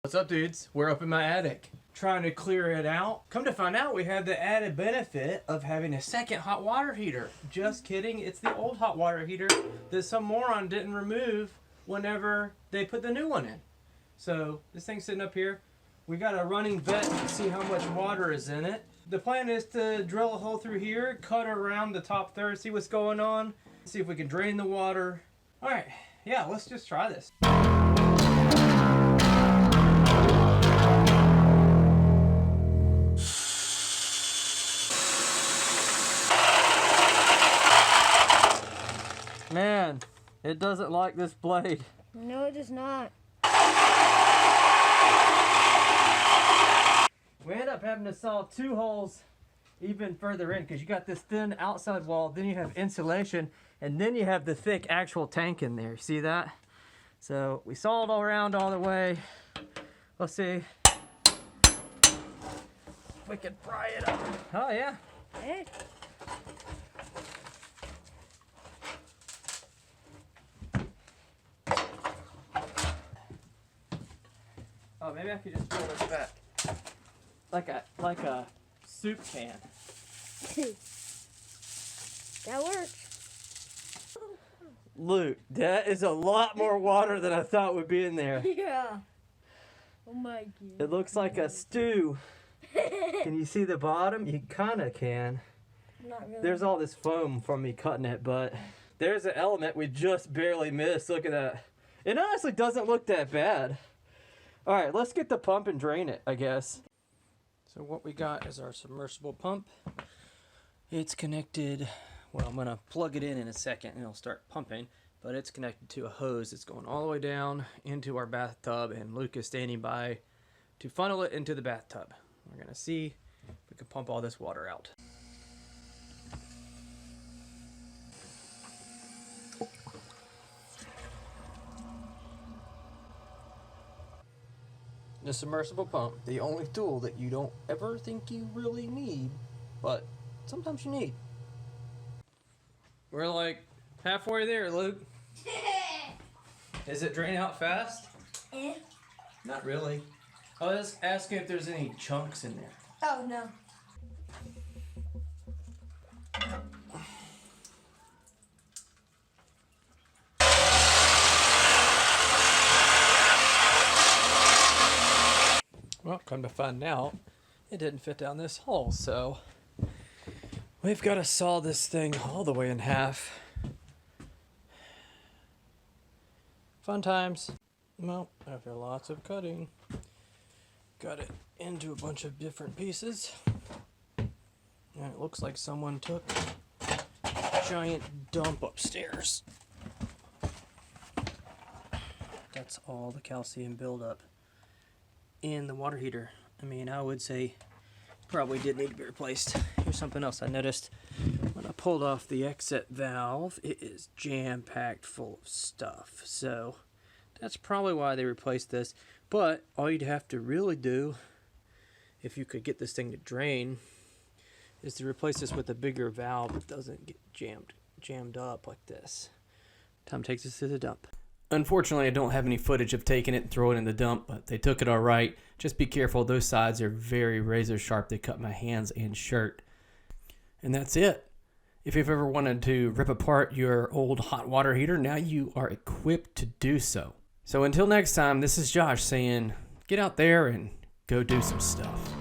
What's up, dudes? We're up in my attic trying to clear it out. Come to find out, we have the added benefit of having a second hot water heater. Just kidding, it's the old hot water heater that some moron didn't remove whenever they put the new one in. So this thing's sitting up here. We got a running vet to see how much water is in it. The plan is to drill a hole through here, cut around the top third, see what's going on, see if we can drain the water. All right, yeah, let's just try this. Man, it doesn't like this blade. No, it does not. We end up having to saw 2 holes even further in because you got this thin outside wall, then you have insulation, and then you have the thick actual tank in there. See that? So we sawed all around all the way. Let's see if we can pry it up. Oh yeah. Hey. Oh, maybe I could just pull this back. Like a soup can. That works. Luke, that is a lot more water than I thought would be in there. Yeah. Oh my god. It looks like a stew. Can you see the bottom? You kind of can. Not really. There's all this foam from me cutting it, but there's an element we just barely missed. Look at that. It honestly doesn't look that bad. All right, let's get the pump and drain it, I guess. So what we got is our submersible pump. It's connected, well, I'm gonna plug it in a second and it'll start pumping, but it's connected to a hose that's going all the way down into our bathtub, and Luke is standing by to funnel it into the bathtub. We're gonna see if we can pump all this water out. The submersible pump, the only tool that you don't ever think you really need, but sometimes you need. We're like halfway there, Luke. Is it draining out fast? Not really. I was asking if there's any chunks in there. Oh no. Well, come to find out, it didn't fit down this hole, so we've got to saw this thing all the way in half. Fun times. Well, after lots of cutting, got it into a bunch of different pieces. And it looks like someone took a giant dump upstairs. That's all the calcium buildup in the water heater. I mean, I would say probably did need to be replaced. Here's something else I noticed. When I pulled off the exit valve, it is jam-packed full of stuff. So that's probably why they replaced this. But all you'd have to really do, if you could get this thing to drain, is to replace this with a bigger valve that doesn't get jammed up like this. Tom takes us to the dump. Unfortunately, I don't have any footage of taking it and throwing it in the dump, but they took it all right. Just be careful. Those sides are very razor sharp. They cut my hands and shirt. And that's it. If you've ever wanted to rip apart your old hot water heater, now you are equipped to do so. So until next time, this is Josh saying, get out there and go do some stuff.